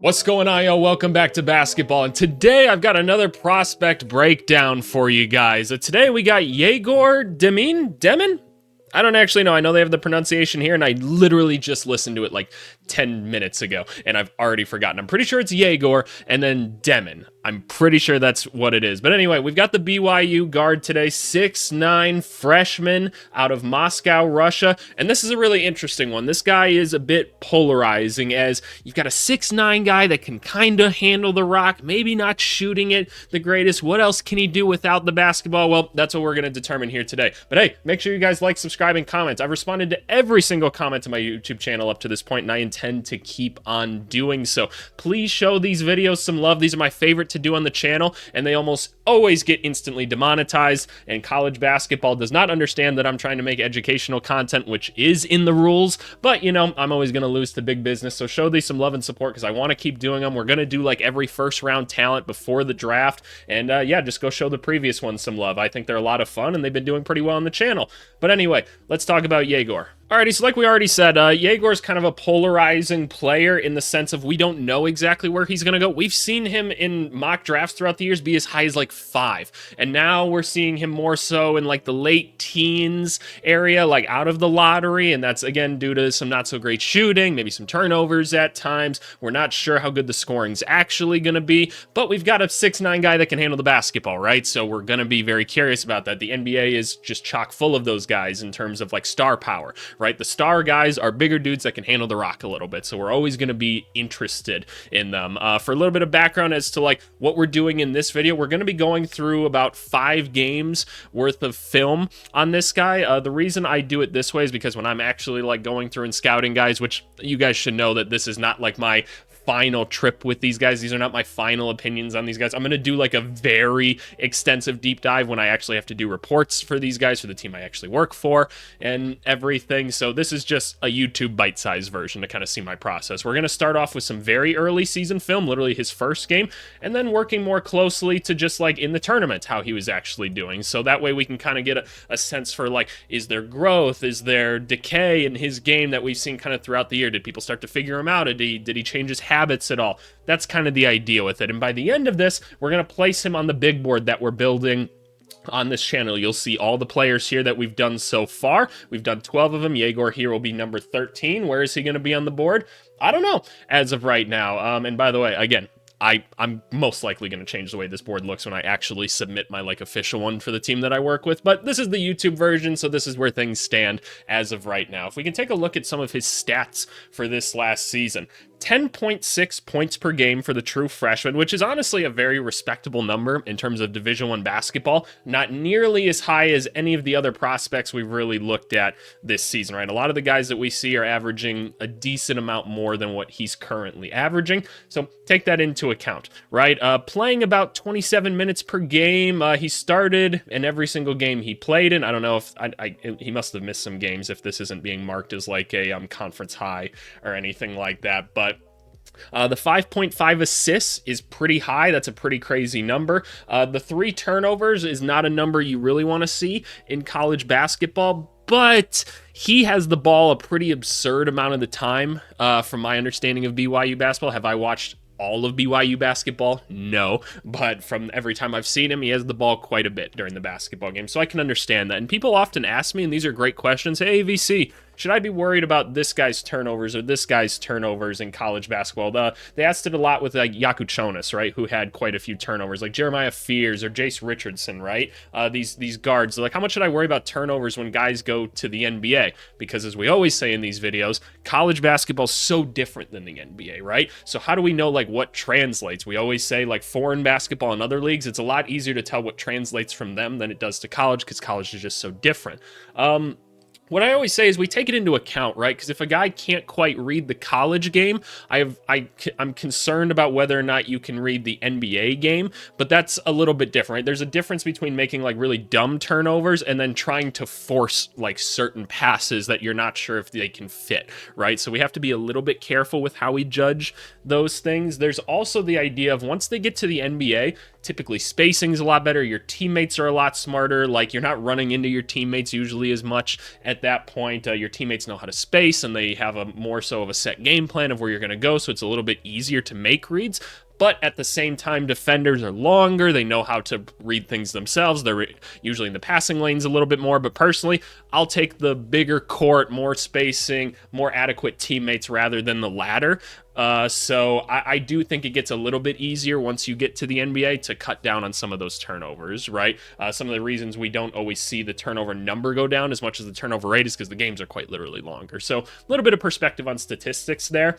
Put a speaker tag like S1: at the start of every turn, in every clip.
S1: What's going on, yo? Welcome back to basketball, and today I've got another prospect breakdown for you guys. Today we got Egor, Demin? I don't actually know. I know they have the pronunciation here, and I literally just listened to it like 10 minutes ago, and I've already forgotten. I'm pretty sure it's Egor, and then Demin. I'm pretty sure that's what it is. But anyway, we've got the BYU guard today, 6'9", freshman out of Moscow, Russia. And this is a really interesting one. This guy is a bit polarizing, as you've got a 6'9" guy that can kind of handle the rock, maybe not shooting it the greatest. What else can he do without the basketball? Well, that's what we're going to determine here today. But hey, make sure you guys like, subscribe, and comment. I've responded to every single comment on my YouTube channel up to this point, and I intend to keep on doing so. Please show these videos some love. These are my favorite to do on the channel, and they almost always get instantly demonetized, and college basketball does not understand that I'm trying to make educational content, which is in the rules, but you know, I'm always going to lose to big business, so show these some love and support because I want to keep doing them. We're going to do like every first round talent before the draft, and yeah, just go show the previous ones some love. I think they're a lot of fun, and they've been doing pretty well on the channel. But anyway, let's talk about Egor. Alrighty, so like we already said, Egor's kind of a polarizing player in the sense of we don't know exactly where he's going to go. We've seen him in mock drafts throughout the years be as high as like 5, and now we're seeing him more so in like the late teens area, like out of the lottery, and that's again due to some not so great shooting, maybe some turnovers at times. We're not sure how good the scoring's actually going to be, but we've got a 6'9" guy that can handle the basketball, right? So we're going to be very curious about that. The NBA is just chock full of those guys in terms of like star power, right? The star guys are bigger dudes that can handle the rock a little bit, so we're always going to be interested in them. For a little bit of background as to like what we're doing in this video, we're going to be going through about 5 games worth of film on this guy. The reason I do it this way is because when I'm actually like going through and scouting guys, which you guys should know that this is not like my final trip with these guys. These are not my final opinions on these guys. I'm going to do like a very extensive deep dive when I actually have to do reports for these guys for the team I actually work for and everything. So this is just a YouTube bite-sized version to kind of see my process. We're going to start off with some very early season film, literally his first game, and then working more closely to just like in the tournament, how he was actually doing. So that way we can kind of get a sense for like, is there growth? Is there decay in his game that we've seen kind of throughout the year? Did people start to figure him out? Did he change his habits at all? That's kind of the idea with it. And by the end of this, we're going to place him on the big board that we're building on this channel. You'll see all the players here that we've done so far. We've done 12 of them. Egor here will be number 13. Where is he going to be on the board? I don't know as of right now. And by the way, again, I'm most likely going to change the way this board looks when I actually submit my like official one for the team that I work with, but this is the YouTube version, so this is where things stand as of right now. If we can take a look at some of his stats for this last season, 10.6 points per game for the true freshman, which is honestly a very respectable number in terms of Division I basketball. Not nearly as high as any of the other prospects we've really looked at this season, right? A lot of the guys that we see are averaging a decent amount more than what he's currently averaging, so take that into account, right? Playing about 27 minutes per game. He started in every single game he played in. I don't know if he must have missed some games if this isn't being marked as like a conference high or anything like that, but the 5.5 assists is pretty high. That's a pretty crazy number. The 3 turnovers is not a number you really want to see in college basketball, but he has the ball a pretty absurd amount of the time, from my understanding of BYU basketball. Have I watched all of BYU basketball? No, but from every time I've seen him, he has the ball quite a bit during the basketball game, so I can understand that. And people often ask me, and these are great questions, hey, AVC, should I be worried about this guy's turnovers or this guy's turnovers in college basketball? They asked it a lot with like Yakuchonis, right, who had quite a few turnovers, like Jeremiah Fears or Jace Richardson, right? These guards, like, how much should I worry about turnovers when guys go to the NBA? Because as we always say in these videos, college basketball is so different than the NBA, right? So how do we know like what translates? We always say like foreign basketball and other leagues, it's a lot easier to tell what translates from them than it does to college because college is just so different. What I always say is we take it into account, right? Because if a guy can't quite read the college game, I'm concerned about whether or not you can read the NBA game, but that's a little bit different, right? There's a difference between making like really dumb turnovers and then trying to force like certain passes that you're not sure if they can fit, right? So we have to be a little bit careful with how we judge those things. There's also the idea of once they get to the NBA, typically spacing's a lot better. Your teammates are a lot smarter. Like, you're not running into your teammates usually as much at that point. Your teammates know how to space, and they have a more so of a set game plan of where you're going to go, so it's a little bit easier to make reads. But at the same time, defenders are longer. They know how to read things themselves. They're usually in the passing lanes a little bit more. But personally, I'll take the bigger court, more spacing, more adequate teammates rather than the latter. So I do think it gets a little bit easier once you get to the NBA to cut down on some of those turnovers, right? Some of the reasons we don't always see the turnover number go down as much as the turnover rate is because the games are quite literally longer. So a little bit of perspective on statistics there.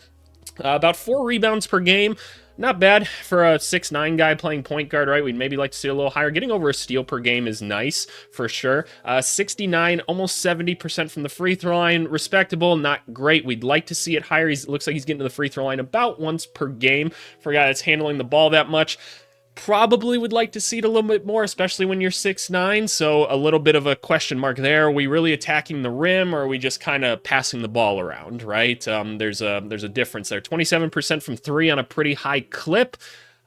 S1: About 4 rebounds per game. Not bad for a 6'9" guy playing point guard, right? We'd maybe like to see a little higher. Getting over a steal per game is nice, for sure. 69, almost 70% from the free throw line. Respectable, not great. We'd like to see it higher. Looks like he's getting to the free throw line about once per game for a guy that's handling the ball that much. Probably would like to see it a little bit more, especially when you're 6'9", so a little bit of a question mark there. Are we really attacking the rim, or are we just kind of passing the ball around, right? There's a difference there. 27% from 3 on a pretty high clip.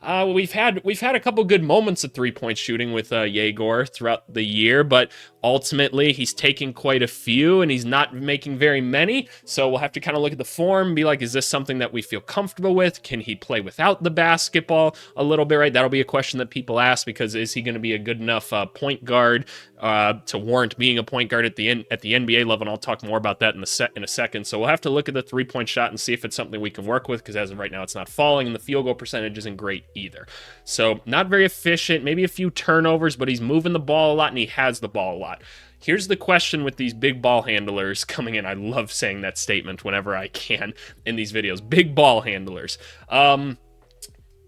S1: We've had a couple good moments of three-point shooting with Egor throughout the year, but ultimately he's taking quite a few and he's not making very many. So we'll have to kind of look at the form and be like, is this something that we feel comfortable with? Can he play without the basketball a little bit, right? That'll be a question that people ask, because is he going to be a good enough point guard to warrant being a point guard at the NBA level? And I'll talk more about that in a second. So we'll have to look at the three-point shot and see if it's something we can work with, because as of right now, it's not falling, and the field goal percentage isn't great either. So not very efficient, maybe a few turnovers, but he's moving the ball a lot and he has the ball a lot. Here's the question with these big ball handlers coming in. I love saying that statement whenever I can in these videos. Big ball handlers.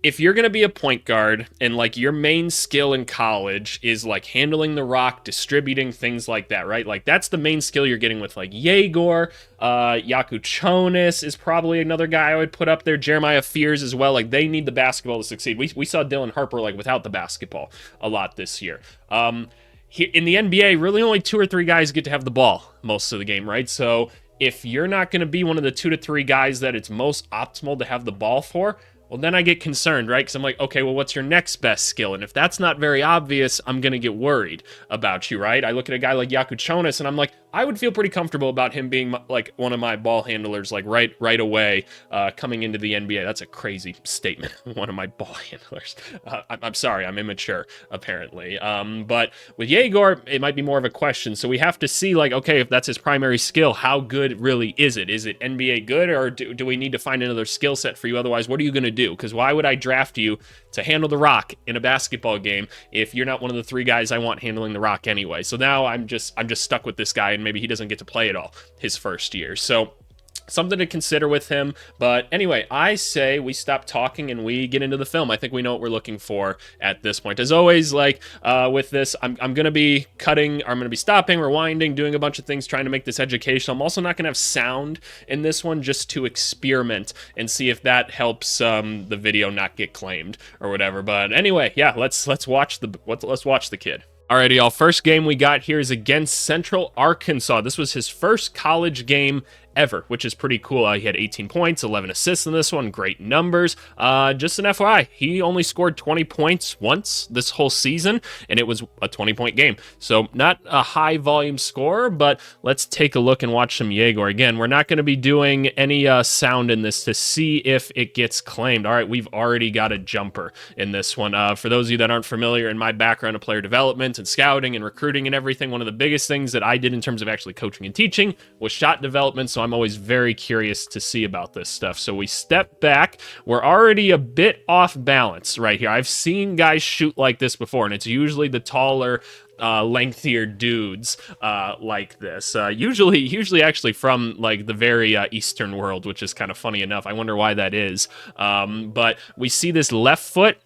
S1: If you're going to be a point guard and like your main skill in college is like handling the rock, distributing, things like that, right? Like that's the main skill you're getting with like Egor. Yakuchonis is probably another guy I would put up there. Jeremiah Fears as well. Like they need the basketball to succeed. We saw Dylan Harper like without the basketball a lot this year. Here in the NBA, really only 2 or 3 guys get to have the ball most of the game, right? So if you're not going to be one of the 2 to 3 guys that it's most optimal to have the ball for, well, then I get concerned, right? Because I'm like, okay, well, what's your next best skill? And if that's not very obvious, I'm going to get worried about you, right? I look at a guy like Yakuchonis, and I'm like, I would feel pretty comfortable about him being like one of my ball handlers, like right away coming into the NBA. That's a crazy statement. One of my ball handlers. I'm sorry, I'm immature, apparently. But with Egor, it might be more of a question. So we have to see, like, okay, if that's his primary skill, how good really is it? Is it NBA good, or do we need to find another skill set for you? Otherwise, what are you going to do? Because why would I draft you to handle the rock in a basketball game if you're not one of the 3 guys I want handling the rock anyway? So now I'm just stuck with this guy, and maybe he doesn't get to play at all his first year. So something to consider with him. But anyway, I say we stop talking and we get into the film. I think we know what we're looking for at this point. As always, like with this, I'm going to be cutting, or I'm going to be stopping, rewinding, doing a bunch of things, trying to make this educational. I'm also not going to have sound in this one, just to experiment and see if that helps the video not get claimed or whatever. But anyway, yeah, let's watch the kid. Alrighty, y'all. First game we got here is against Central Arkansas. This was his first college game ever, which is pretty cool. He had 18 points, 11 assists in this one. Great numbers. Just an FYI, he only scored 20 points once this whole season, and it was a 20-point game. So not a high volume scorer, but let's take a look and watch some Egor. Again, we're not going to be doing any sound in this to see if it gets claimed. All right, we've already got a jumper in this one. For those of you that aren't familiar, in my background of player development and scouting and recruiting and everything, one of the biggest things that I did in terms of actually coaching and teaching was shot development. So I'm always very curious to see about this stuff. So we step back. We're already a bit off balance right here. I've seen guys shoot like this before, and it's usually the taller, lengthier dudes like this. Usually actually from like the very Eastern world, which is kind of funny enough. I wonder why that is. But we see this left foot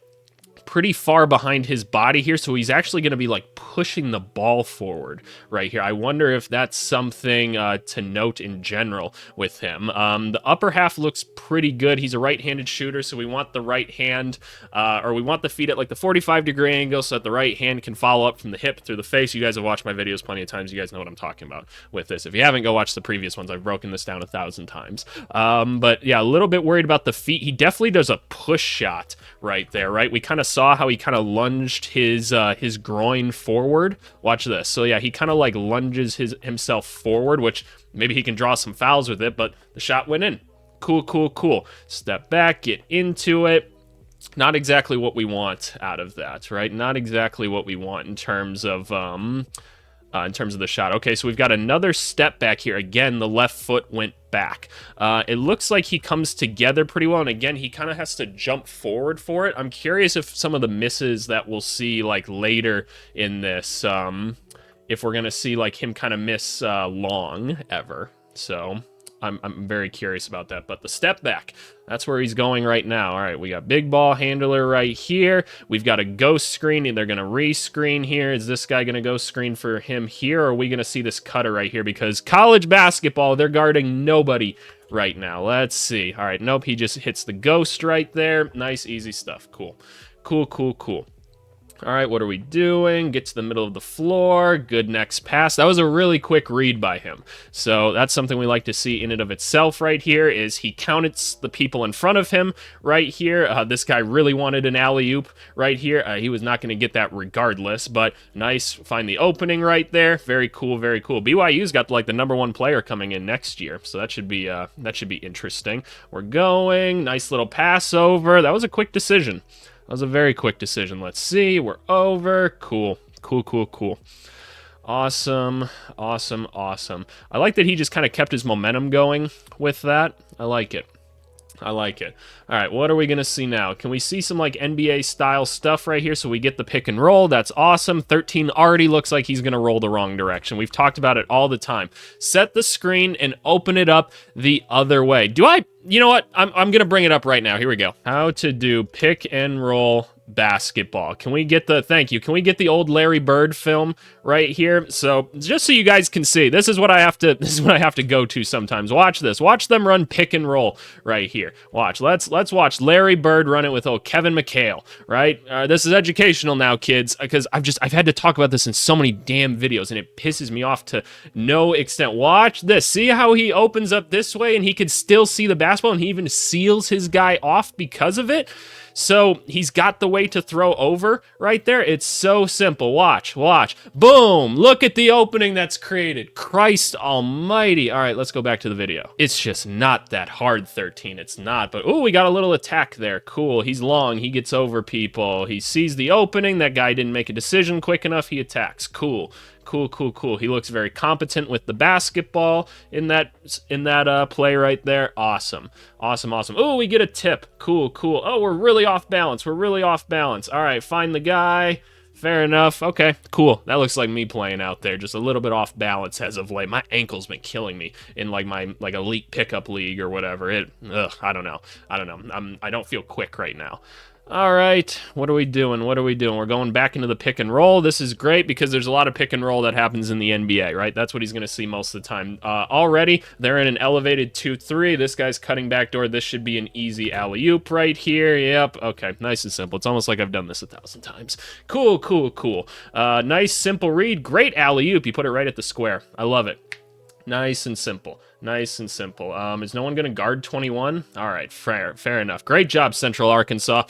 S1: pretty far behind his body here, so he's actually going to be like pushing the ball forward right here. I wonder if that's something to note in general with him. The upper half looks pretty good. He's a right-handed shooter, so we want the right hand, or we want the feet at like the 45-degree angle so that the right hand can follow up from the hip through the face. You guys have watched my videos plenty of times. You guys know what I'm talking about with this. If you haven't, go watch the previous ones. I've broken this down 1,000 times. But yeah, a little bit worried about the feet. He definitely does a push shot right there, right? We kind of saw saw how he kind of lunged his groin forward. Watch this. So yeah, he kind of like lunges himself forward, which maybe he can draw some fouls with it, but the shot went in. Cool, cool, cool. Step back, get into it. Not exactly what we want out of that, right? Not exactly what we want in terms of the shot. Okay, so we've got another step back here. Again, the left foot went back. It looks like he comes together pretty well, and again, he kind of has to jump forward for it. I'm curious if some of the misses that we'll see like later in this, if we're gonna see like him kind of miss long ever. So I'm very curious about that. But the step back, that's where he's going right now. All right, we got big ball handler right here. We've got a ghost screen, and they're going to re-screen here. Is this guy going to go screen for him here, or are we going to see this cutter right here? Because college basketball, they're guarding nobody right now. Let's see. All right, nope, he just hits the ghost right there. Nice, easy stuff. Cool. Cool, cool, cool. All right, what are we doing? Get to the middle of the floor. Good next pass. That was a really quick read by him. So that's something we like to see in and of itself right here is he counts the people in front of him right here. This guy really wanted an alley-oop right here. He was not going to get that regardless, but nice. Find the opening right there. Very cool, very cool. BYU's got like the #1 player coming in next year, so that should be interesting. We're going. Nice little pass over. That was a quick decision. That was a very quick decision. Let's see. We're over. Cool. Cool, cool, cool. Awesome. Awesome, awesome. I like that he just kind of kept his momentum going with that. I like it. I like it. All right, what are we going to see now? Can we see some like NBA style stuff right here so we get the pick and roll? That's awesome. 13 already looks like he's going to roll the wrong direction. We've talked about it all the time. Set the screen and open it up the other way. You know what? I'm going to bring it up right now. Here we go. How to do pick and roll basketball. Can we get thank you. Can we get the old Larry Bird film right here? So just so you guys can see, this is what I have to go to sometimes. Watch this. Watch them run pick and roll right here. Watch. Let's watch Larry Bird run it with old Kevin McHale, right? This is educational now, kids, because I've had to talk about this in so many damn videos and it pisses me off to no extent. Watch this. See how he opens up this way and he can still see the basketball and he even seals his guy off because of it. So he's got the way to throw over right there. It's so simple. Watch, watch. Boom! Look at the opening that's created. Christ almighty. All right, let's go back to the video. It's just not that hard, 13. It's not. But, ooh, we got a little attack there. Cool. He's long. He gets over people. He sees the opening. That guy didn't make a decision quick enough. He attacks. Cool. Cool, cool, cool. He looks very competent with the basketball in that play right there. Awesome. Awesome, awesome. Oh, we get a tip. Cool, cool. Oh, we're really off balance. We're really off balance. All right, find the guy. Fair enough. Okay, cool. That looks like me playing out there. Just a little bit off balance as of late. My ankle's been killing me in like my elite pickup league or whatever. I don't know. I don't feel quick right now. All right, what are we doing? What are we doing? We're going back into the pick and roll. This is great because there's a lot of pick and roll that happens in the NBA, right? That's what he's going to see most of the time. Already, they're in an elevated 2-3. This guy's cutting backdoor. This should be an easy alley-oop right here. Yep, okay, nice and simple. It's almost like I've done this 1,000 times. Cool, cool, cool. Nice, simple read. Great alley-oop. You put it right at the square. I love it. Nice and simple. Nice and simple. Is no one going to guard 21? All right, fair enough. Great job, Central Arkansas.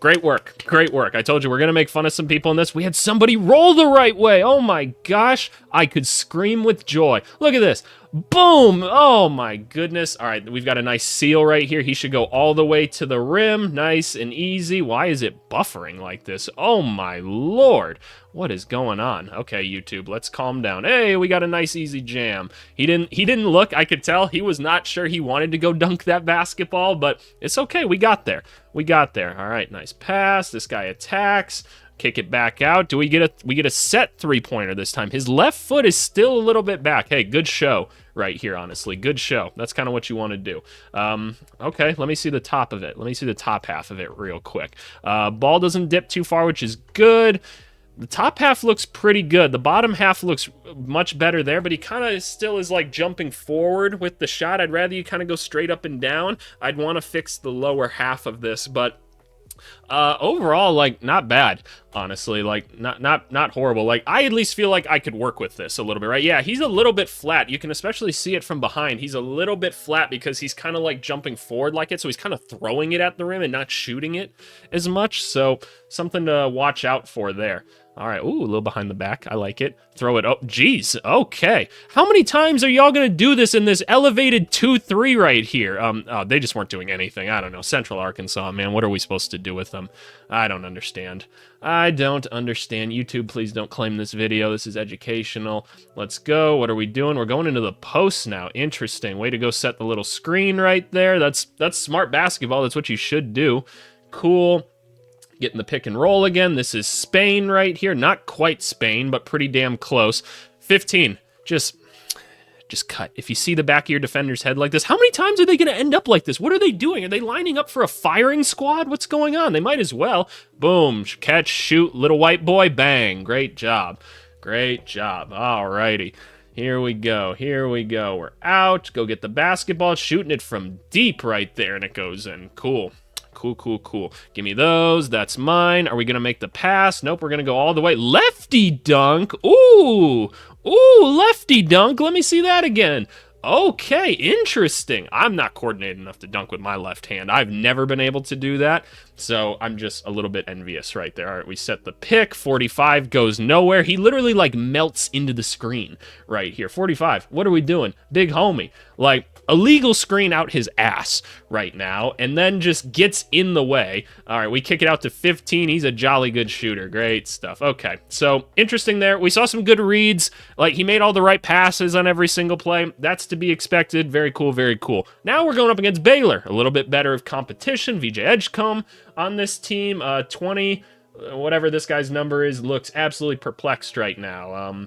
S1: Great work. Great work. I told you we're going to make fun of some people in this. We had somebody roll the right way. Oh my gosh. I could scream with joy. Look at this. Boom. Oh my goodness. All right, we've got a nice seal right here. He should go all the way to the rim. Nice and easy. Why is it buffering like this? Oh my Lord. What is going on? Okay, YouTube, let's calm down. Hey, we got a nice easy jam. He didn't look. I could tell he was not sure he wanted to go dunk that basketball, but it's okay. We got there. We got there. All right, nice pass. This guy attacks. Kick it back out. We get a set three-pointer this time. His left foot is still a little bit back. Hey, good show right here, honestly. Good show. That's kind of what you want to do. Okay, let me see the top of it. Let me see the top half of it real quick. Ball doesn't dip too far, which is good. The top half looks pretty good. The bottom half looks much better there, but he kind of still is like jumping forward with the shot. I'd rather you kind of go straight up and down. I'd want to fix the lower half of this, but Overall, like, not bad, honestly. Like, not horrible. Like, I at least feel like I could work with this a little bit, right? Yeah, he's a little bit flat. You can especially see it from behind. He's a little bit flat because he's kind of like jumping forward like it, so he's kind of throwing it at the rim and not shooting it as much. So something to watch out for there. All right, ooh, a little behind the back. I like it. Throw it. Oh, geez. Okay. How many times are y'all gonna do this in this elevated 2-3 right here? Oh, they just weren't doing anything. I don't know. Central Arkansas, man. What are we supposed to do with them? I don't understand. I don't understand. YouTube, please don't claim this video. This is educational. Let's go. What are we doing? We're going into the post now. Interesting. Way to go set the little screen right there. That's smart basketball. That's what you should do. Cool. Getting the pick and roll again. This is Spain right here. Not quite Spain, but pretty damn close. 15. Just cut. If you see the back of your defender's head like this, how many times are they going to end up like this? What are they doing? Are they lining up for a firing squad? What's going on? They might as well. Boom. Catch, shoot, little white boy, bang. Great job. Great job. Alrighty. Here we go. Here we go. We're out. Go get the basketball. Shooting it from deep right there, and it goes in. Cool. Cool. Give me those. That's mine. Are we going to make the pass? Nope, we're going to go all the way. Lefty dunk. Ooh, lefty dunk. Let me see that again. Okay, interesting. I'm not coordinated enough to dunk with my left hand. I've never been able to do that, so I'm just a little bit envious right there. All right, we set the pick. 45 goes nowhere. He literally, like, melts into the screen right here. 45, what are we doing? Big homie. Like, illegal screen out his ass right now, and then just gets in the way. All right, we kick it out to 15. He's a jolly good shooter. Great stuff. Okay, so interesting there. We saw some good reads. Like, he made all the right passes on every single play. That's to be expected. Very cool, very cool. Now we're going up against Baylor. A little bit better of competition. VJ Edgecombe on this team. 20, whatever this guy's number is, looks absolutely perplexed right now.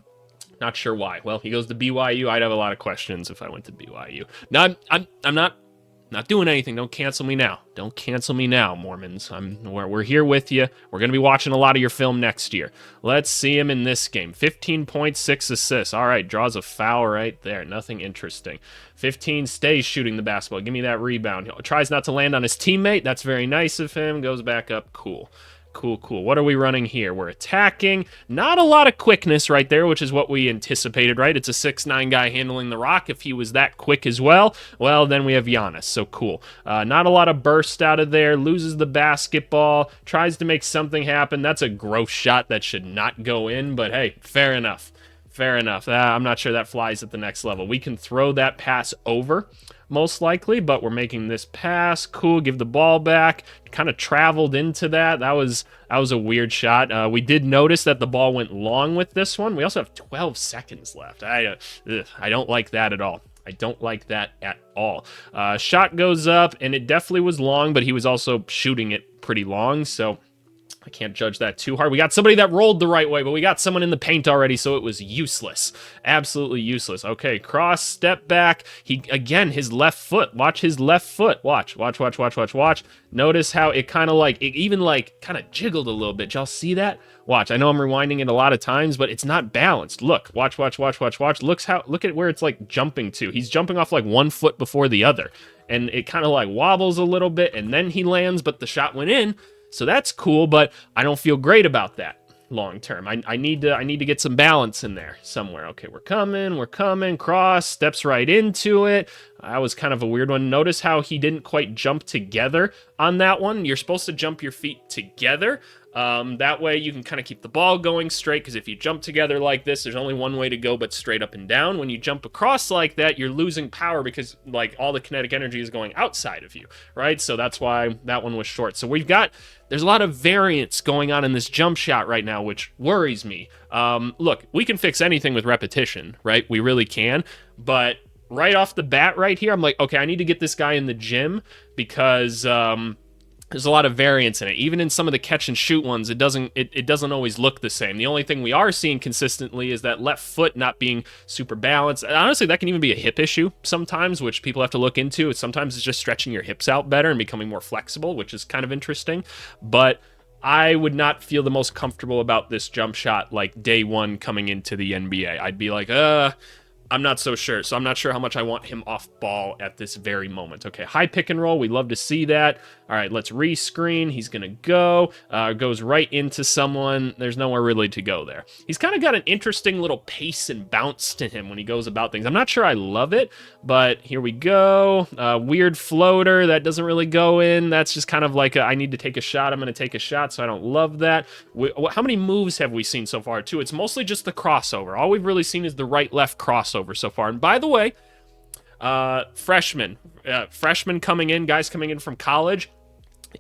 S1: Not sure why. Well, he goes to BYU. I'd have a lot of questions if I went to BYU. No, I'm not doing anything. Don't cancel me now. Don't cancel me now, Mormons. We're here with you. We're going to be watching a lot of your film next year. Let's see him in this game. 15 points, 6 assists. All right, draws a foul right there. Nothing interesting. 15, stays shooting the basketball. Give me that rebound. He tries not to land on his teammate. That's very nice of him. Goes back up. Cool. What are we running here? We're attacking. Not a lot of quickness right there, which is what we anticipated, right? It's a 6'9" guy handling the rock. If he was that quick as well, then we have Giannis. So cool. Not a lot of burst out of there. Loses the basketball. Tries to make something happen. That's a gross shot that should not go in, but hey, fair enough. I'm not sure that flies at the next level. We can throw that pass over, most likely, but we're making this pass. Cool, give the ball back. Kind of traveled into that. That was a weird shot. We did notice that the ball went long with this one. We also have 12 seconds left. I don't like that at all. I don't like that at all. Shot goes up, and it definitely was long, but he was also shooting it pretty long, so I can't judge that too hard. We got somebody that rolled the right way, but we got someone in the paint already, so it was useless. Absolutely useless. Okay, cross, step back. Again, his left foot. Watch his left foot. Watch. Notice how it kind of kind of jiggled a little bit. Did y'all see that? Watch. I know I'm rewinding it a lot of times, but it's not balanced. Look, watch. Look at where it's like jumping to. He's jumping off like one foot before the other, and it kind of like wobbles a little bit, and then he lands, but the shot went in. So that's cool, but I don't feel great about that long term. I need to get some balance in there somewhere. Okay, we're coming, cross, steps right into it. That was kind of a weird one. Notice how he didn't quite jump together on that one. You're supposed to jump your feet together. That way you can kind of keep the ball going straight, because if you jump together like this, there's only one way to go but straight up and down. When you jump across like that, you're losing power because like all the kinetic energy is going outside of you, right? So that's why that one was short. So there's a lot of variance going on in this jump shot right now, which worries me. Look, we can fix anything with repetition, right? We really can, but right off the bat right here, I'm like, okay, I need to get this guy in the gym because there's a lot of variance in it. Even in some of the catch and shoot ones, it doesn't always look the same. The only thing we are seeing consistently is that left foot not being super balanced. And honestly, that can even be a hip issue sometimes, which people have to look into. Sometimes it's just stretching your hips out better and becoming more flexible, which is kind of interesting. But I would not feel the most comfortable about this jump shot like day one coming into the NBA. I'd be like, I'm not so sure. So I'm not sure how much I want him off ball at this very moment. Okay, high pick and roll. We love to see that. All right, let's rescreen. He's going to go. Goes right into someone. There's nowhere really to go there. He's kind of got an interesting little pace and bounce to him when he goes about things. I'm not sure I love it, but here we go. Weird floater that doesn't really go in. That's just kind of like I need to take a shot. I'm going to take a shot, so I don't love that. How many moves have we seen so far, too? It's mostly just the crossover. All we've really seen is the right-left crossover so far. And by the way, freshmen coming in, guys coming in from college,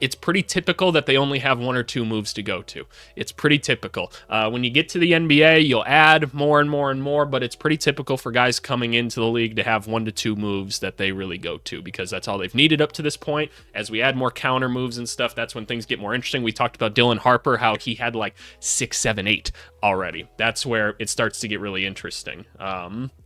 S1: it's pretty typical that they only have 1 or 2 moves to go to. It's pretty typical. When you get to the NBA, you'll add more and more and more, but it's pretty typical for guys coming into the league to have 1 to 2 moves that they really go to, because that's all they've needed up to this point. As we add more counter moves and stuff, that's when things get more interesting. We talked about Dylan Harper, how he had like 6, 7, 8 already. That's where it starts to get really interesting.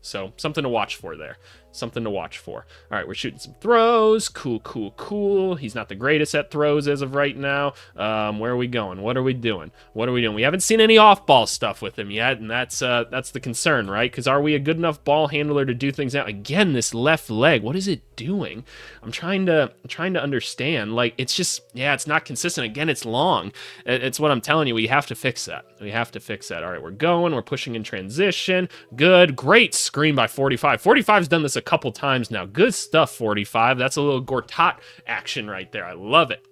S1: So something to watch for there. Something to watch for. All right, we're shooting some throws. Cool, cool, cool. He's not the greatest at throws as of right now. Where are we going? What are we doing? What are we doing? We haven't seen any off-ball stuff with him yet, and that's the concern, right? Because are we a good enough ball handler to do things out? Again, this left leg, what is it doing? I'm trying to understand. Like, it's just, yeah, it's not consistent. Again, it's long. It's what I'm telling you. We have to fix that. We have to fix that. All right, we're going. We're pushing in transition. Good. Great screen by 45. 45's done this a couple times now. Good stuff, 45. That's a little Gortat action right there. I love it.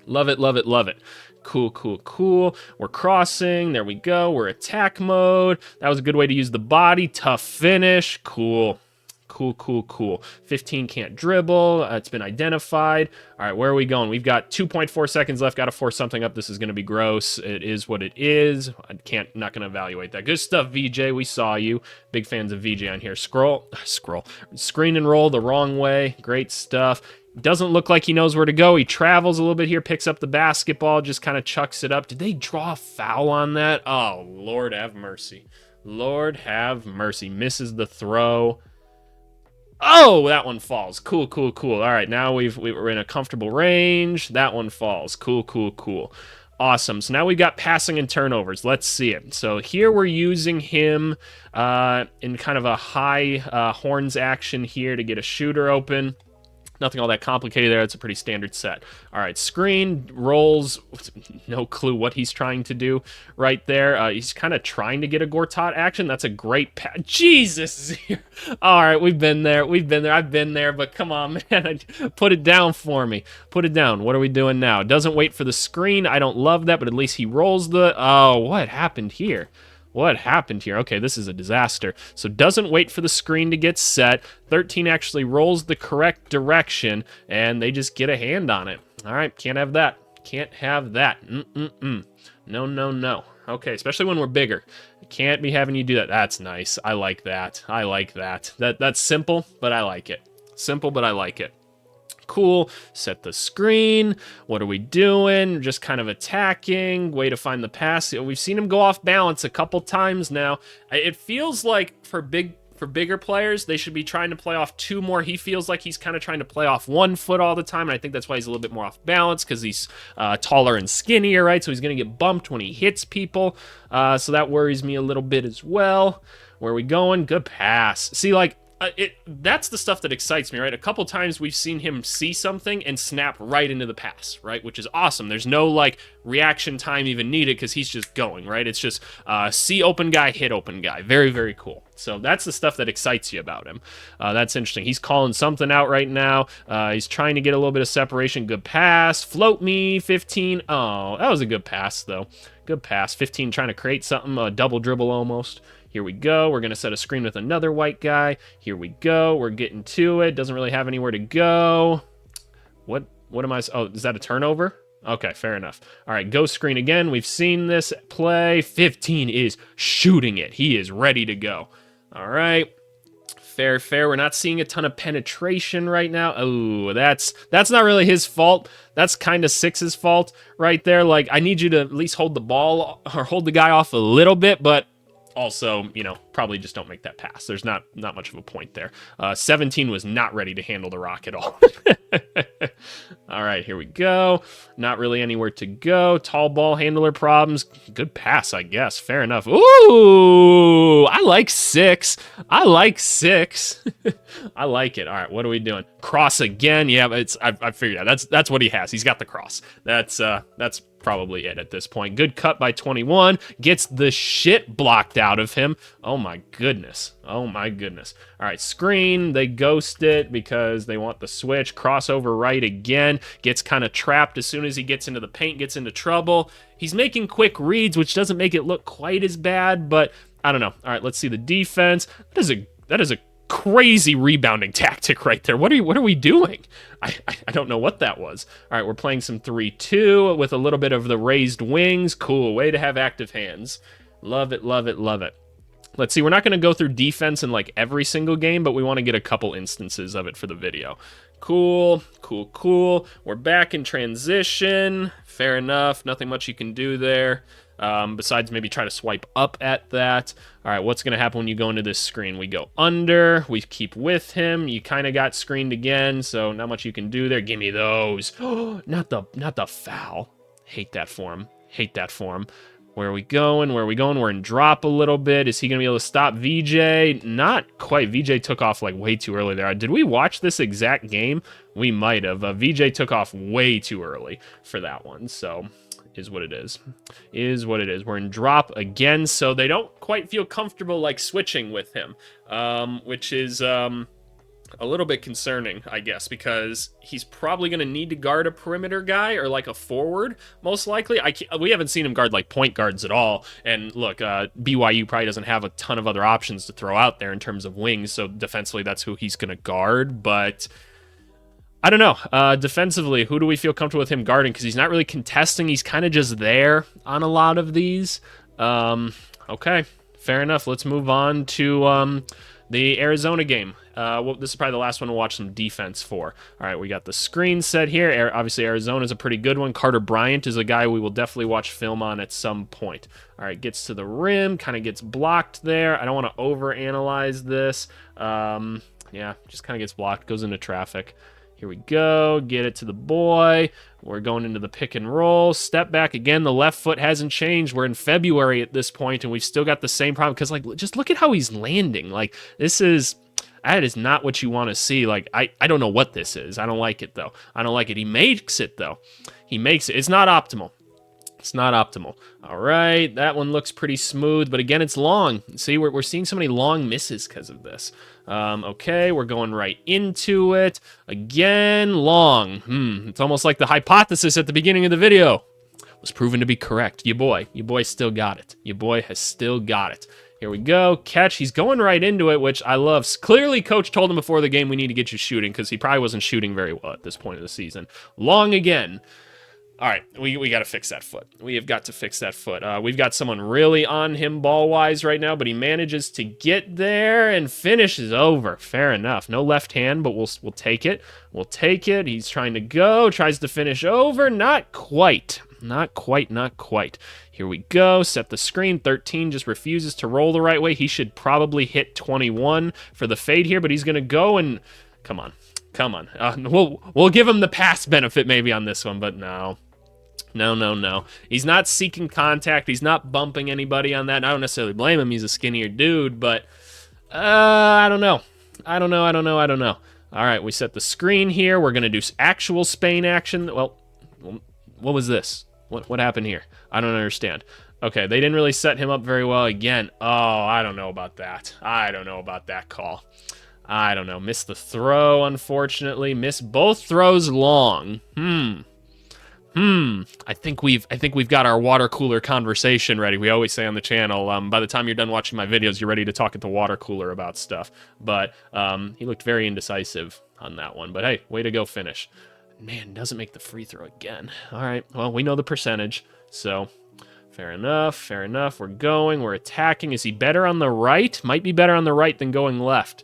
S1: Love it, love it, love it. Cool, cool, cool. We're crossing. There we go. We're attack mode. That was a good way to use the body. Tough finish. Cool. Cool, cool, cool. 15 can't dribble. It's been identified. All right, where are we going? We've got 2.4 seconds left. Got to force something up. This is going to be gross. It is what it is. Not going to evaluate that. Good stuff, VJ. We saw you. Big fans of VJ on here. Screen and roll the wrong way. Great stuff. Doesn't look like he knows where to go. He travels a little bit here, picks up the basketball, just kind of chucks it up. Did they draw a foul on that? Oh, Lord have mercy. Lord have mercy. Misses the throw. Oh, that one falls. Cool, cool, cool. All right, now we're in a comfortable range. That one falls. Cool, cool, cool. Awesome. So now we've got passing and turnovers. Let's see it. So here we're using him in kind of a high horns action here to get a shooter open. Nothing all that complicated there. It's a pretty standard set. All right, screen, rolls. No clue what he's trying to do right there. He's kind of trying to get a Gortat action. That's a great pass. Jesus. All right, we've been there. I've been there, but come on, man. Put it down for me. Put it down. What are we doing now? Doesn't wait for the screen. I don't love that, but at least he rolls the... Oh, what happened here? What happened here? Okay, this is a disaster. So doesn't wait for the screen to get set. 13 actually rolls the correct direction, and they just get a hand on it. All right, can't have that. Can't have that. No, no, no. Okay, especially when we're bigger. Can't be having you do that. That's nice. I like that. I like that. That's simple, but I like it. Simple, but I like it. Cool. Set the screen. What are we doing? Just kind of attacking. Way to find the pass. We've seen him go off balance a couple times now. It feels like for bigger players, they should be trying to play off 2 more. He feels like he's kind of trying to play off 1 foot all the time, and I think that's why he's a little bit more off balance, because he's taller and skinnier, right? So he's going to get bumped when he hits people. So that worries me a little bit as well. Where are we going? Good pass. See, like, that's the stuff that excites me, right? A couple times we've seen him see something and snap right into the pass, right? Which is awesome. There's no, like, reaction time even needed because he's just going, right? It's just see open guy, hit open guy. Very, very cool. So that's the stuff that excites you about him. That's interesting. He's calling something out right now. He's trying to get a little bit of separation. Good pass. Float me, 15. Oh, that was a good pass, though. Good pass. 15 trying to create something, a double dribble almost. Here we go. We're going to set a screen with another white guy. Here we go. We're getting to it. Doesn't really have anywhere to go. What am I... Oh, is that a turnover? Okay, fair enough. All right, go screen again. We've seen this play. 15 is shooting it. He is ready to go. All right. Fair. We're not seeing a ton of penetration right now. Oh, that's not really his fault. That's kind of Six's fault right there. Like, I need you to at least hold the ball or hold the guy off a little bit, but Also, you know, probably just don't make that pass. There's not much of a point there. 17 was not ready to handle the rock at all. All right, here we go. Not really anywhere to go. Tall ball handler problems. Good pass, I guess. Fair enough. Ooh, I like 6. I like 6. I like it. All right, what are we doing? Cross again. Yeah, I figured out. That's what he has. He's got the cross. That's probably it at this point. Good cut by 21. Gets the shit blocked out of him. Oh my goodness. Oh my goodness. All right, screen. They ghost it because they want the switch. Crossover right again. Gets kind of trapped as soon as he gets into the paint, gets into trouble. He's making quick reads, which doesn't make it look quite as bad, but I don't know. All right, let's see the defense. That is a crazy rebounding tactic right there. What are we doing? I don't know what that was. All right, we're playing some 3-2 with a little bit of the raised wings. Cool, way to have active hands. Love it, love it, love it. Let's see, we're not going to go through defense in like every single game, but we want to get a couple instances of it for the video. Cool, cool, cool. We're back in transition. Fair enough, nothing much you can do there. Besides maybe try to swipe up at that. All right, what's going to happen when you go into this screen? We go under, we keep with him. You kind of got screened again, so not much you can do there. Give me those. Not the foul. Hate that for him. Hate that for him. Where are we going? Where are we going? We're in drop a little bit. Is he going to be able to stop VJ? Not quite. VJ took off like way too early there. Did we watch this exact game? We might have. VJ took off way too early for that one, so is what it is. Is what it is. We're in drop again, so they don't quite feel comfortable like switching with him, which is a little bit concerning, I guess, because he's probably going to need to guard a perimeter guy or like a forward, most likely. We haven't seen him guard like point guards at all. And look, BYU probably doesn't have a ton of other options to throw out there in terms of wings, so defensively that's who he's going to guard. But I don't know. Defensively, who do we feel comfortable with him guarding? Because he's not really contesting. He's kind of just there on a lot of these. Okay, fair enough. Let's move on to the Arizona game. Well, this is probably the last one we'll watch some defense for. All right, we got the screen set here. Obviously, Arizona's a pretty good one. Carter Bryant is a guy we will definitely watch film on at some point. All right, gets to the rim, kind of gets blocked there. I don't want to overanalyze this. Yeah, just kind of gets blocked, goes into traffic. Here we go. Get it to the boy. We're going into the pick and roll. Step back again. The left foot hasn't changed. We're in February at this point, and we've still got the same problem. Because, like, just look at how he's landing. Like, that is not what you want to see. Like, I don't know what this is. I don't like it, though. I don't like it. He makes it, though. He makes it. It's not optimal. It's not optimal. All right, that one looks pretty smooth, but again, it's long. See, we're seeing so many long misses because of this. Okay, we're going right into it. Again, long. It's almost like the hypothesis at the beginning of the video was proven to be correct. Your boy still got it. Your boy has still got it. Here we go, catch. He's going right into it, which I love. Clearly, coach told him before the game, we need to get you shooting, because he probably wasn't shooting very well at this point of the season. Long again. All right, we got to fix that foot. We have got to fix that foot. We've got someone really on him ball-wise right now, but he manages to get there and finishes over. Fair enough. No left hand, but we'll take it. We'll take it. He's trying to go, tries to finish over. Not quite. Not quite, not quite. Here we go. Set the screen. 13 just refuses to roll the right way. He should probably hit 21 for the fade here, but he's going to go and... Come on. Come on. We'll give him the pass benefit maybe on this one, but no. No. He's not seeking contact. He's not bumping anybody on that. I don't necessarily blame him. He's a skinnier dude, but I don't know. I don't know. All right, we set the screen here. We're going to do actual Spain action. Well, what was this? What happened here? I don't understand. Okay, they didn't really set him up very well again. Oh, I don't know about that. I don't know about that call. I don't know. Missed the throw, unfortunately. Missed both throws long. I think we've got our water cooler conversation ready. We always say on the channel, by the time you're done watching my videos, you're ready to talk at the water cooler about stuff. But he looked very indecisive on that one. But hey, way to go finish. Man, doesn't make the free throw again. All right, well, we know the percentage, so fair enough. We're attacking. Is he better on the right? Might be better on the right than going left.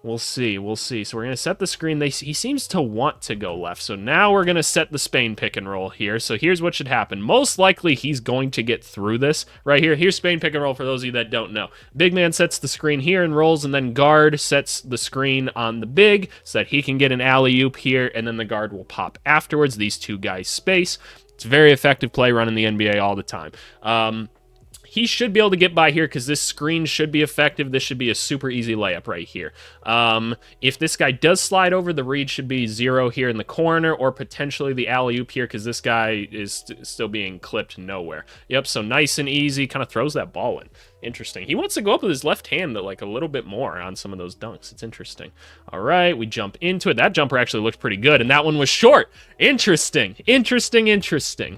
S1: We'll see. We'll see. So we're going to set the screen. He seems to want to go left. So now we're going to set the Spain pick and roll here. So here's what should happen. Most likely he's going to get through this right here. Here's Spain pick and roll for those of you that don't know. Big man sets the screen here and rolls, and then guard sets the screen on the big so that he can get an alley-oop here, and then the guard will pop afterwards. These two guys space. It's a very effective play run in the NBA all the time. He should be able to get by here because this screen should be effective. This should be a super easy layup right here. If this guy does slide over, the read should be 0 here in the corner, or potentially the alley-oop here because this guy is still being clipped nowhere. Yep, so nice and easy. Kind of throws that ball in. Interesting. He wants to go up with his left hand like a little bit more on some of those dunks. It's interesting. All right, we jump into it. That jumper actually looked pretty good, and that one was short. Interesting.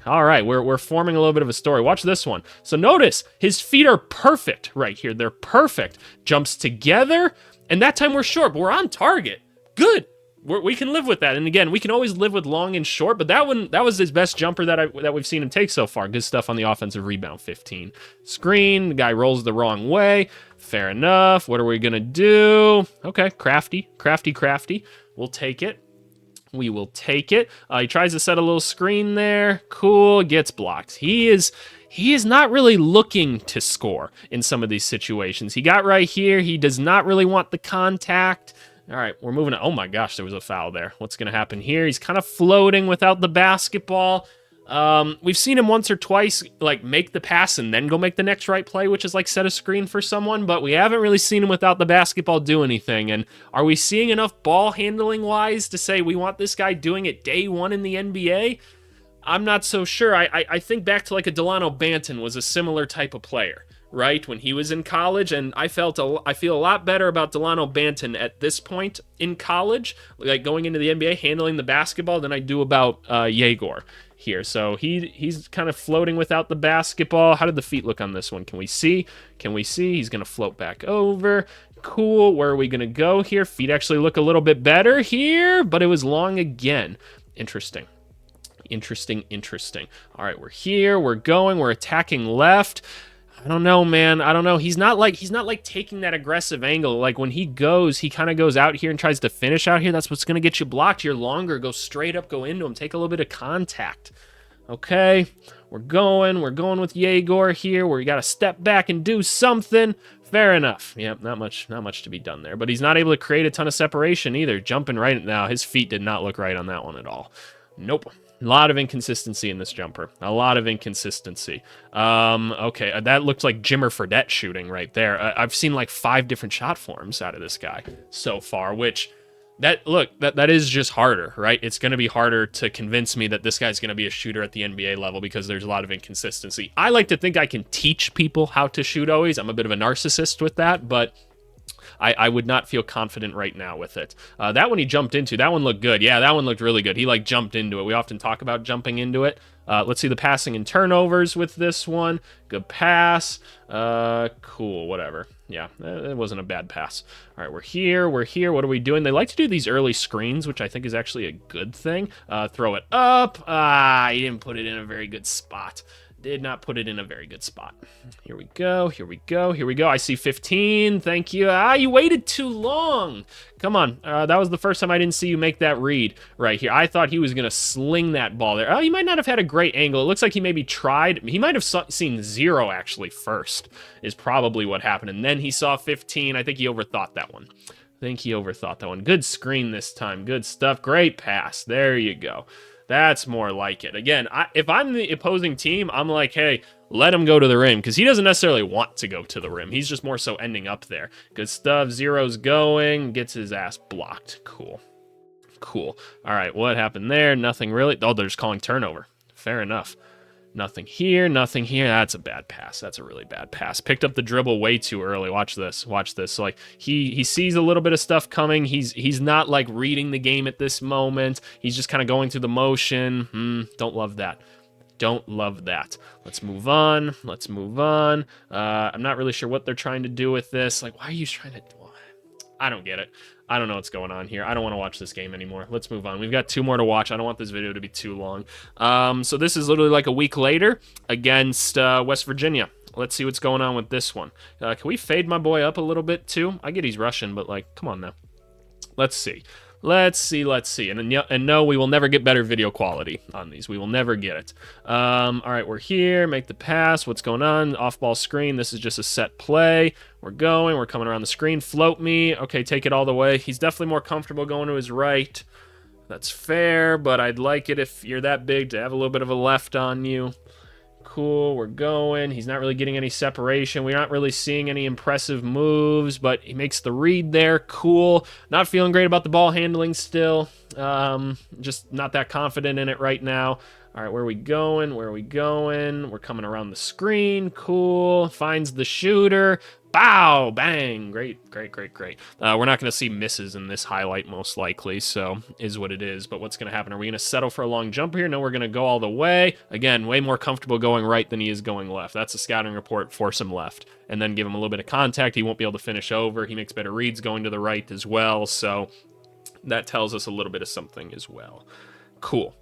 S1: All right, we're forming a little bit of a story. Watch this one. So notice his feet are perfect right here. They're perfect. Jumps together, and that time we're short, but we're on target. Good. We can live with that. And again, we can always live with long and short, but that was his best jumper that we've seen him take so far. Good stuff on the offensive rebound. 15. Screen, the guy rolls the wrong way. Fair enough. What are we going to do? Okay, crafty. We'll take it. We will take it. He tries to set a little screen there. Cool, gets blocked. He is not really looking to score in some of these situations. He got right here. He does not really want the contact. All right, we're moving on. Oh my gosh, there was a foul there. What's going to happen here? He's kind of floating without the basketball. We've seen him once or twice like make the pass and then go make the next right play, which is like set a screen for someone, but we haven't really seen him without the basketball do anything. And are we seeing enough ball handling wise to say we want this guy doing it day one in the NBA? I'm not so sure. I think back to like a Delano Banton was a similar type of player, right? When he was in college, and I feel a lot better about Delano Banton at this point in college, like going into the NBA, handling the basketball, than I do about Egor here. So he's kind of floating without the basketball. How did the feet look on this one? Can we see? He's going to float back over. Cool. Where are we going to go here? Feet actually look a little bit better here, but it was long again. Interesting. All right, we're here. We're going. We're attacking left. I don't know, man. I don't know. He's not like taking that aggressive angle. Like when he goes, he kind of goes out here and tries to finish out here. That's what's going to get you blocked. You're longer. Go straight up, go into him. Take a little bit of contact. Okay, we're going with Egor here, where you got to step back and do something. Fair enough. Yep, not much to be done there. But he's not able to create a ton of separation either. Jumping right now, his feet did not look right on that one at all. Nope. A lot of inconsistency in this jumper. A lot of inconsistency. Okay, that looked like Jimmer Fredette shooting right there. I've seen like 5 different shot forms out of this guy so far, which that is just harder, right? It's going to be harder to convince me that this guy's going to be a shooter at the NBA level because there's a lot of inconsistency. I like to think I can teach people how to shoot always. I'm a bit of a narcissist with that, but I would not feel confident right now with it. That one he jumped into, that one looked good. Yeah, that one looked really good. He like jumped into it. We often talk about jumping into it. Let's see the passing and turnovers with this one. Good pass. Cool, whatever. Yeah, it wasn't a bad pass. All right, we're here. What are we doing? They like to do these early screens, which I think is actually a good thing. Throw it up. He didn't put it in a very good spot. Did not put it in a very good spot. Here we go. I see 15. Thank you. You waited too long. Come on. That was the first time I didn't see you make that read right here. I thought he was going to sling that ball there. He might not have had a great angle. It looks like he maybe tried. He might have seen 0 actually first is probably what happened. And then he saw 15. I think he overthought that one. Good screen this time. Good stuff. Great pass. There you go. That's more like it. Again, if I'm the opposing team, I'm like, hey, let him go to the rim, because he doesn't necessarily want to go to the rim. He's just more so ending up there. Good stuff. 0's going. Gets his ass blocked. Cool. All right, what happened there? Nothing really. Oh, they're just calling turnover. Fair enough. Nothing here. That's a bad pass. That's a really bad pass. Picked up the dribble way too early. Watch this. So like he sees a little bit of stuff coming. He's not like reading the game at this moment. He's just kind of going through the motion. Don't love that. Let's move on. I'm not really sure what they're trying to do with this. Like, why are you trying to... I don't get it. I don't know what's going on here. I don't want to watch this game anymore. Let's move on. We've got 2 more to watch. I don't want this video to be too long. So this is literally like a week later against West Virginia. Let's see what's going on with this one. Can we fade my boy up a little bit too? I get he's Russian, but like, come on now. Let's see. Let's see. And no, we will never get better video quality on these. We will never get it. All right, we're here. Make the pass. What's going on? Off-ball screen. This is just a set play. We're going. We're coming around the screen. Float me. Okay, take it all the way. He's definitely more comfortable going to his right. That's fair, but I'd like it if you're that big to have a little bit of a left on you. Cool, we're going. He's not really getting any separation. We're not really seeing any impressive moves, but he makes the read there. Cool. Not feeling great about the ball handling still. Just not that confident in it right now. All right, where are we going? Where are we going? We're coming around the screen. Cool. Finds the shooter. Bow! Bang! Great. We're not going to see misses in this highlight most likely, so is what it is. But what's going to happen? Are we going to settle for a long jump here? No, we're going to go all the way. Again, way more comfortable going right than he is going left. That's a scouting report. Force him left. And then give him a little bit of contact. He won't be able to finish over. He makes better reads going to the right as well, so that tells us a little bit of something as well. Cool.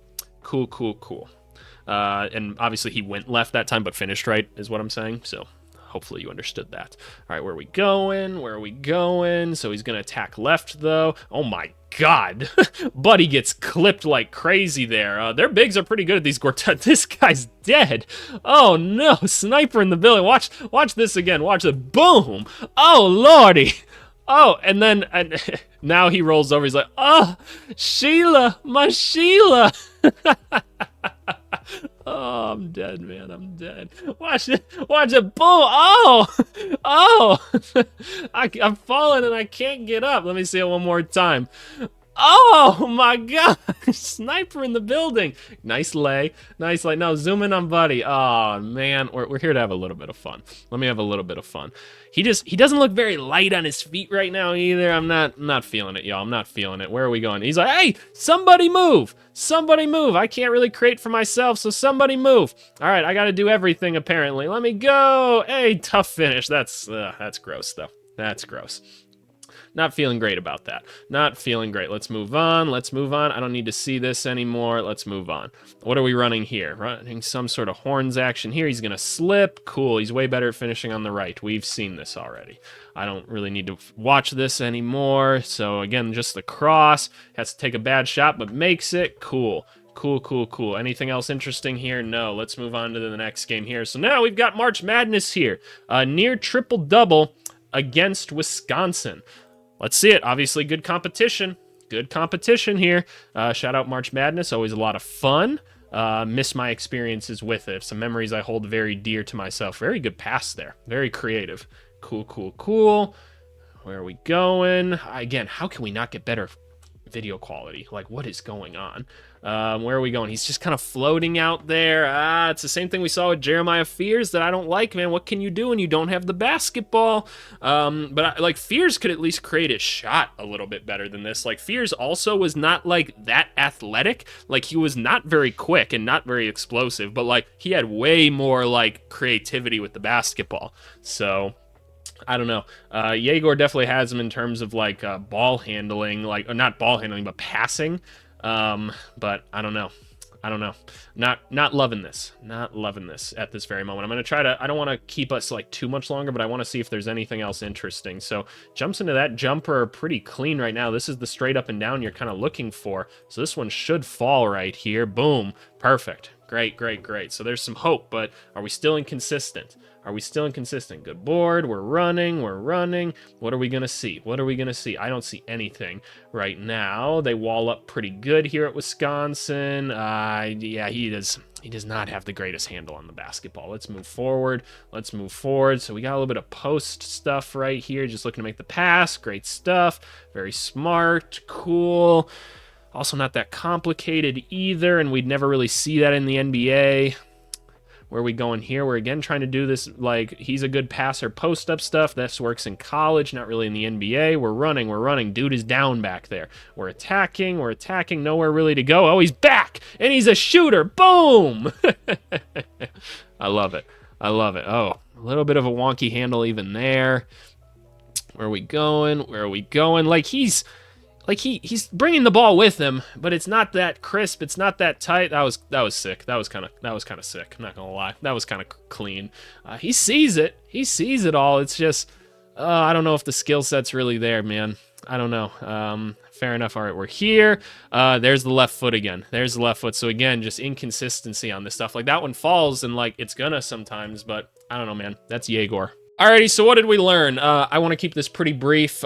S1: And obviously he went left that time, but finished right is what I'm saying, so hopefully you understood that. All right, where are we going? Where are we going? So he's going to attack left, though. Oh, my God. Buddy gets clipped like crazy there. Their bigs are pretty good at these quartet. This guy's dead. Oh, no. Sniper in the building. Watch this again. Watch it. Boom. Oh, Lordy. Oh, and then now he rolls over. He's like, oh, Sheila, my Sheila. Oh, I'm dead, man. I'm dead. Watch it. Boom. Oh. I'm falling and I can't get up. Let me see it one more time. Oh, my God. Sniper in the building. Nice lay. No, zoom in on Buddy. Oh, man. We're here to have a little bit of fun. Let me have a little bit of fun. He doesn't look very light on his feet right now either. I'm not feeling it, y'all. I'm not feeling it. Where are we going? He's like, hey, somebody move. Somebody move. I can't really create for myself, so somebody move. All right, I got to do everything, apparently. Let me go. Hey, tough finish. That's gross, though. That's gross. Not feeling great about that. Not feeling great. Let's move on. I don't need to see this anymore. Let's move on. What are we running here? Running some sort of horns action here. He's going to slip. Cool. He's way better at finishing on the right. We've seen this already. I don't really need to watch this anymore. So, again, just the cross. Has to take a bad shot, but makes it. Cool. Anything else interesting here? No. Let's move on to the next game here. So now we've got March Madness here. Near triple-double against Wisconsin. Let's see it. Obviously, good competition. Good competition here. Shout out March Madness. Always a lot of fun. Miss my experiences with it. Some memories I hold very dear to myself. Very good pass there. Very creative. Cool. Where are we going? Again, how can we not get better video quality? Like, what is going on? Where are we going? He's just kind of floating out there. It's the same thing we saw with Jeremiah Fears that I don't like, man. What can you do when you don't have the basketball? But Fears could at least create his shot a little bit better than this. Like, Fears also was not, like, that athletic. Like, he was not very quick and not very explosive, but, like, he had way more, like, creativity with the basketball. So I don't know. Egor definitely has him in terms of, like, ball handling, like, or not ball handling, but passing. But I don't know. Not loving this. Not loving this at this very moment. I'm going to try to, I don't want to keep us like too much longer, but I want to see if there's anything else interesting. So jumps into that jumper pretty clean right now. This is the straight up and down you're kind of looking for. So this one should fall right here. Boom. Perfect. Great. So there's some hope, but are we still inconsistent? Good board. We're running. What are we going to see? I don't see anything right now. They wall up pretty good here at Wisconsin. Yeah, he does not have the greatest handle on the basketball. Let's move forward. So we got a little bit of post stuff right here. Just looking to make the pass. Great stuff. Very smart. Cool. Also not that complicated either, and we'd never really see that in the NBA. Where are we going here? We're again trying to do this, like, he's a good passer post-up stuff. This works in college, not really in the NBA. We're running. Dude is down back there. We're attacking. Nowhere really to go. Oh, he's back, and he's a shooter. Boom! I love it. Oh, a little bit of a wonky handle even there. Where are we going? Like, he's bringing the ball with him, but it's not that crisp. It's not that tight. That was sick. That was kind of sick. I'm not gonna lie. That was kind of clean. He sees it. He sees it all. It's just, I don't know if the skill set's really there, man. I don't know. Fair enough. All right, we're here. There's the left foot again. There's the left foot. So again, just inconsistency on this stuff. Like that one falls and like it's gonna sometimes, but I don't know, man. That's Egor. Alrighty, so what did we learn? I want to keep this pretty brief.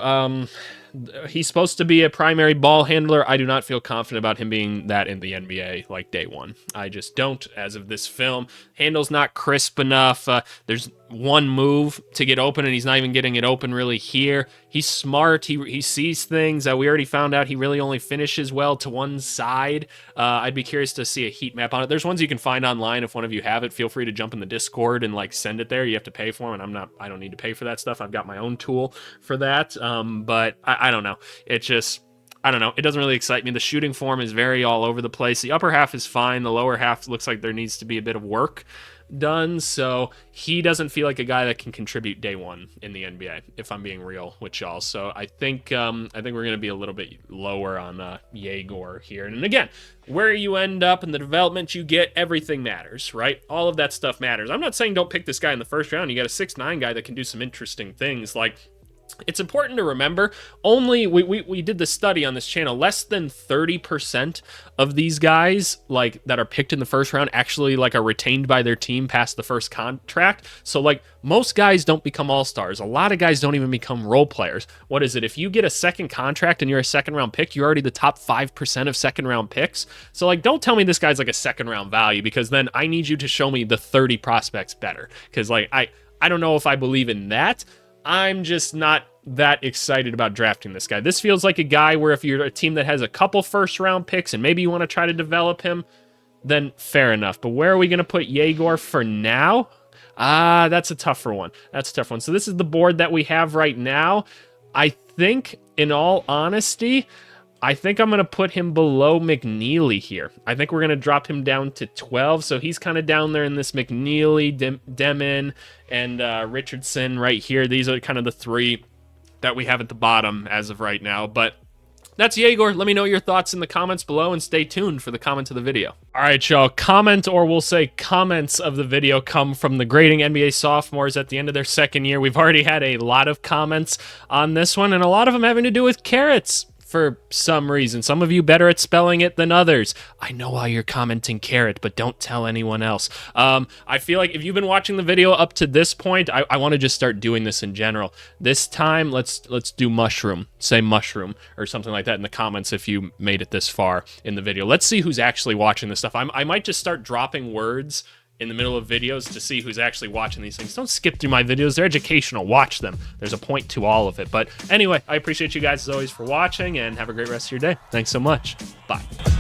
S1: He's supposed to be a primary ball handler. I do not feel confident about him being that in the NBA like day one. I just don't as of this film. Handle's not crisp enough. There's one move to get open, and he's not even getting it open really here. He's smart. He sees things. We already found out he really only finishes well to one side. I'd be curious to see a heat map on it. There's ones you can find online. If one of you have it, feel free to jump in the Discord and like send it there. You have to pay for them, and I don't need to pay for that stuff. I've got my own tool for that. But I don't know. It just, I don't know. It doesn't really excite me. The shooting form is very all over the place. The upper half is fine. The lower half looks like there needs to be a bit of work done. So he doesn't feel like a guy that can contribute day one in the NBA, if I'm being real with y'all. So I think we're going to be a little bit lower on Egor here. And again, where you end up and the development you get, everything matters, right? All of that stuff matters. I'm not saying don't pick this guy in the first round. You got a 6'9" guy that can do some interesting things. Like, it's important to remember, only we did the study on this channel, less than 30% of these guys like that are picked in the first round actually like are retained by their team past the first contract. So like most guys don't become all-stars. A lot of guys don't even become role players. What is it? If you get a second contract and you're a second round pick, you're already the top 5% of second round picks. So like don't tell me this guy's like a second round value, because then I need you to show me the 30 prospects better, because like I don't know if I believe in that. I'm just not that excited about drafting this guy. This feels like a guy where if you're a team that has a couple first round picks and maybe you want to try to develop him, then fair enough. But where are we going to put Egor for now? That's a tougher one. That's a tough one. So this is the board that we have right now. I think, in all honesty, I think I'm going to put him below McNeely here. I think we're going to drop him down to 12. So he's kind of down there in this McNeely, Demin, and Richardson right here. These are kind of the three that we have at the bottom as of right now. But that's Egor. Let me know your thoughts in the comments below, and stay tuned for the comment of the video. All right, y'all. Comment, or we'll say comments of the video, come from the grading NBA sophomores at the end of their second year. We've already had a lot of comments on this one, and a lot of them having to do with carrots. For some reason. Some of you better at spelling it than others. I know why you're commenting carrot, but don't tell anyone else. I feel like if you've been watching the video up to this point, I want to just start doing this in general. This time, let's do mushroom. Say mushroom or something like that in the comments if you made it this far in the video. Let's see who's actually watching this stuff. I might just start dropping words in the middle of videos to see who's actually watching these things. Don't skip through my videos. They're educational. Watch them. There's a point to all of it. But anyway, I appreciate you guys as always for watching, and have a great rest of your day. Thanks so much. Bye.